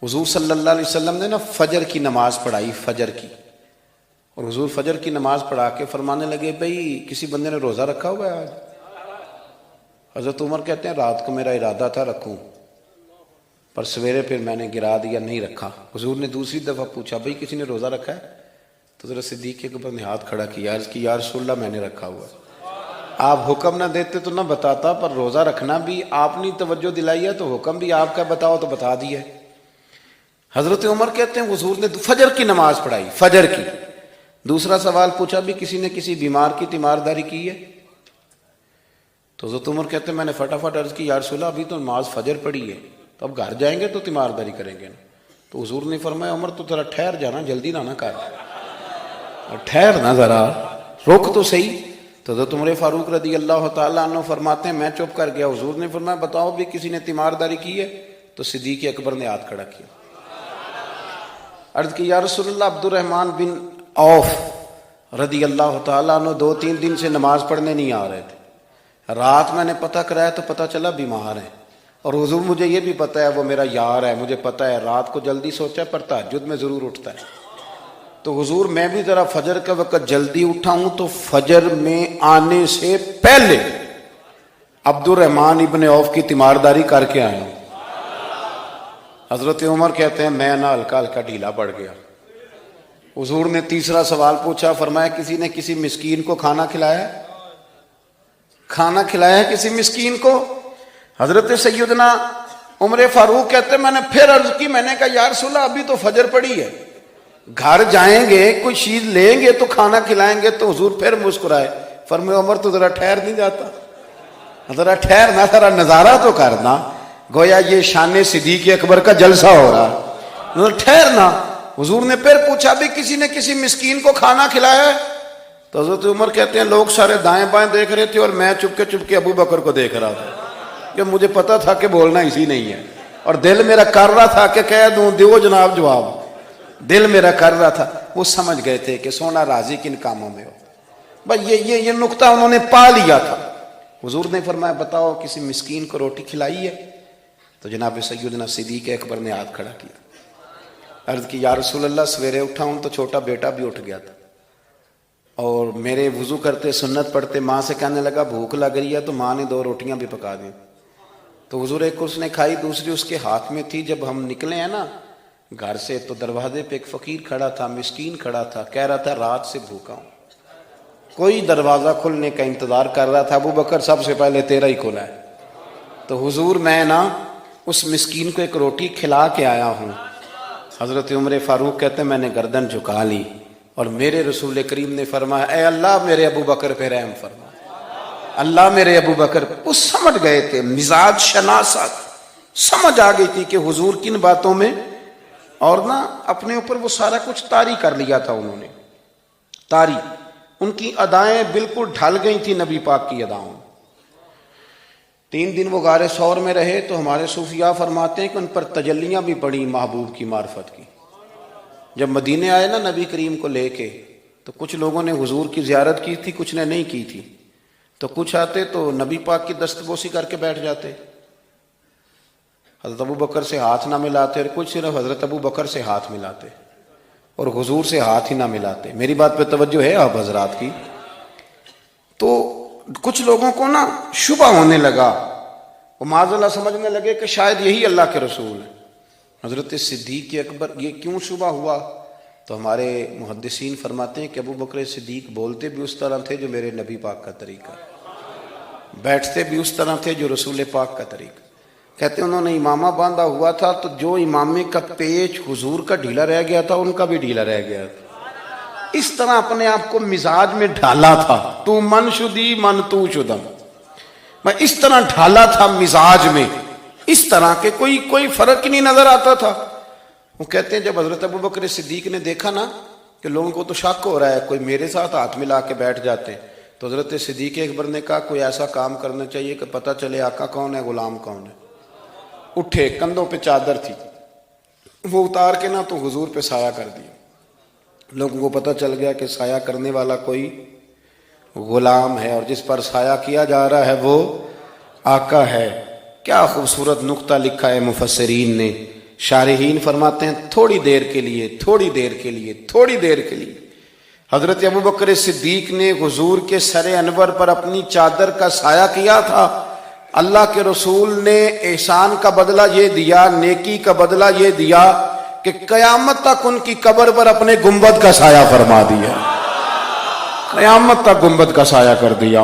حضور صلی اللہ علیہ وسلم نے نا فجر کی نماز پڑھائی، فجر کی، اور حضور فجر کی نماز پڑھا کے فرمانے لگے بھئی کسی بندے نے روزہ رکھا ہوا ہے آج؟ حضرت عمر کہتے ہیں رات کو میرا ارادہ تھا رکھوں، پر سویرے پھر میں نے گرا دیا، نہیں رکھا۔ حضور نے دوسری دفعہ پوچھا بھئی کسی نے روزہ رکھا ہے؟ تو حضرت صدیق اکبر نے ہاتھ کھڑا کیا، عرض کی یا رسول اللہ میں نے رکھا ہوا ہے۔ آپ حکم نہ دیتے تو نہ بتاتا، پر روزہ رکھنا بھی آپ نے توجہ دلائی ہے تو حکم بھی آپ کا بتاؤ تو بتا دیا۔ حضرت عمر کہتے ہیں حضور نے فجر کی نماز پڑھائی، فجر کی۔ دوسرا سوال پوچھا بھی کسی نے کسی بیمار کی تیمارداری کی ہے؟ تو حضرت عمر کہتے ہیں میں نے فٹافٹ عرض کی یا رسول اللہ ابھی تو نماز فجر پڑھی ہے، تو اب گھر جائیں گے تو تیمارداری کریں گے نا۔ تو حضور نے فرمایا عمر تو ذرا ٹھہر جانا، جلدی نہ کر، ٹھہر نا ذرا، رک تو صحیح۔ تو حضرت عمر فاروق رضی اللہ تعالیٰ عنہ فرماتے ہیں میں چپ کر گیا، حضور نے فرمایا بتاؤ بھی کسی نے تیمارداری کی ہے؟ تو صدیق اکبر نے ہاتھ کھڑا کیا، عرض کی یا رسول اللہ عبد الرحمن بن عوف رضی اللہ تعالیٰ عنہ 2-3 دن سے نماز پڑھنے نہیں آ رہے تھے، رات میں نے پتہ کرایا تو پتہ چلا بیمار ہیں، اور حضور مجھے یہ بھی پتہ ہے وہ میرا یار ہے، مجھے پتہ ہے رات کو جلدی سوچا پر تہجد میں ضرور اٹھتا ہے۔ تو حضور میں بھی ذرا فجر کا وقت جلدی اٹھا ہوں تو فجر میں آنے سے پہلے عبد الرحمن ابن عوف کی تیمارداری کر کے آیا ہوں۔ حضرت عمر کہتے ہیں میں نہ ہلکا ہلکا ڈھیلا پڑ گیا۔ حضور نے تیسرا سوال پوچھا، فرمایا کسی نے کسی مسکین کو کھانا کھلایا ہے؟ کھانا کھلایا ہے کسی مسکین کو؟ حضرت سیدنا عمر فاروق کہتے ہیں میں نے پھر عرض کی، میں نے کہا یا رسول اللہ ابھی تو فجر پڑی ہے، گھر جائیں گے کوئی چیز لیں گے تو کھانا کھلائیں گے۔ تو حضور پھر مسکرائے، فرمایا عمر تو ذرا ٹھہر نہیں جاتا، ذرا ٹھہر نہ، ذرا نظارہ تو کرنا، گویا یہ شان صدیق اکبر کا جلسہ ہو رہا، ٹھہرنا۔ حضور نے پھر پوچھا بھی کسی نے کسی مسکین کو کھانا کھلایا ہے؟ تو حضرت عمر کہتے ہیں لوگ سارے دائیں بائیں دیکھ رہے تھے اور میں چپ کے ابو بکر کو دیکھ رہا تھا، کہ مجھے پتا تھا کہ بولنا اسی نہیں ہے، اور دل میرا کر رہا تھا کہ کہہ دوں دیو جناب جواب، دل میرا کر رہا تھا۔ وہ سمجھ گئے تھے کہ سونا راضی کن کاموں میں ہو، بھائی یہ نقطہ انہوں نے پا لیا تھا۔ حضور نے فرمایا بتاؤ کسی مسکین کو روٹی کھلائی ہے؟ تو جناب سیدنا صدیق اکبر نے ہاتھ کھڑا کیا، عرض کی یا رسول اللہ سویرے اٹھا ہوں تو چھوٹا بیٹا بھی اٹھ گیا تھا، اور میرے وضو کرتے سنت پڑھتے ماں سے کہنے لگا بھوک لگ رہی ہے، تو ماں نے 2 روٹیاں بھی پکا دیں۔ تو حضور ایک اس نے کھائی، دوسری اس کے ہاتھ میں تھی۔ جب ہم نکلے ہیں نا گھر سے تو دروازے پہ ایک فقیر کھڑا تھا، مسکین کھڑا تھا، کہہ رہا تھا رات سے بھوکا ہوں، کوئی دروازہ کھلنے کا انتظار کر رہا تھا، ابو بکر سب سے پہلے تیرا ہی کھلا ہے۔ تو حضور میں نا اس مسکین کو ایک روٹی کھلا کے آیا ہوں۔ حضرت عمر فاروق کہتے ہیں میں نے گردن جھکا لی، اور میرے رسول کریم نے فرمایا اے اللہ میرے ابو بکر پہ رحم فرما، اللہ میرے ابو بکر۔ وہ سمجھ گئے تھے، مزاج شناست سمجھ آ گئی تھی کہ حضور کن باتوں میں، اور نا اپنے اوپر وہ سارا کچھ طاری کر لیا تھا انہوں نے، طاری، ان کی ادائیں بالکل ڈھل گئی تھی نبی پاک کی اداؤں۔ 3 دن وہ غار ثور میں رہے تو ہمارے صوفیاء فرماتے ہیں کہ ان پر تجلیاں بھی پڑی محبوب کی معرفت کی۔ جب مدینے آئے نا نبی کریم کو لے کے، تو کچھ لوگوں نے حضور کی زیارت کی تھی، کچھ نے نہیں کی تھی، تو کچھ آتے تو نبی پاک کی دستبوسی کر کے بیٹھ جاتے، حضرت ابو بکر سے ہاتھ نہ ملاتے، اور کچھ صرف حضرت ابو بکر سے ہاتھ ملاتے اور حضور سے ہاتھ ہی نہ ملاتے۔ میری بات پہ توجہ ہے آپ حضرات کی؟ تو کچھ لوگوں کو نا شبہ ہونے لگا، وہ معاذ اللہ سمجھنے لگے کہ شاید یہی اللہ کے رسول ہے۔ حضرت صدیق اکبر، یہ کیوں شبہ ہوا؟ تو ہمارے محدثین فرماتے ہیں کہ ابو بکر صدیق بولتے بھی اس طرح تھے جو میرے نبی پاک کا طریقہ، بیٹھتے بھی اس طرح تھے جو رسول پاک کا طریقہ۔ کہتے ہیں انہوں نے امامہ باندھا ہوا تھا تو جو امامے کا پیچ حضور کا ڈھیلا رہ گیا تھا ان کا بھی ڈھیلا رہ گیا تھا، اس طرح اپنے آپ کو مزاج میں ڈھالا تھا، تو من شدی من تو شدم، میں اس طرح ڈھالا تھا مزاج میں، اس طرح کے کوئی فرق ہی نہیں نظر آتا تھا۔ وہ کہتے ہیں جب حضرت ابو بکر صدیق نے دیکھا نا کہ لوگوں کو تو شک ہو رہا ہے، کوئی میرے ساتھ ہاتھ ملا کے بیٹھ جاتے، تو حضرت صدیق اکبر نے کہا کوئی ایسا کام کرنا چاہیے کہ پتہ چلے آقا کون ہے غلام کون ہے۔ اٹھے، کندھوں پہ چادر تھی، وہ اتار کے نا تو حضور پہ سایہ کر دیا، لوگوں کو پتہ چل گیا کہ سایہ کرنے والا کوئی غلام ہے، اور جس پر سایہ کیا جا رہا ہے وہ آقا ہے۔ کیا خوبصورت نقطہ لکھا ہے مفسرین نے شارحین فرماتے ہیں تھوڑی دیر کے لیے، تھوڑی دیر کے لیے، تھوڑی دیر کے لیے حضرت ابوبکر صدیق نے حضور کے سر انور پر اپنی چادر کا سایہ کیا تھا۔ اللہ کے رسول نے احسان کا بدلہ یہ دیا، نیکی کا بدلہ یہ دیا کہ قیامت تک ان کی قبر پر اپنے گنبد کا سایہ فرما دیا، قیامت تک گنبد کا سایہ کر دیا۔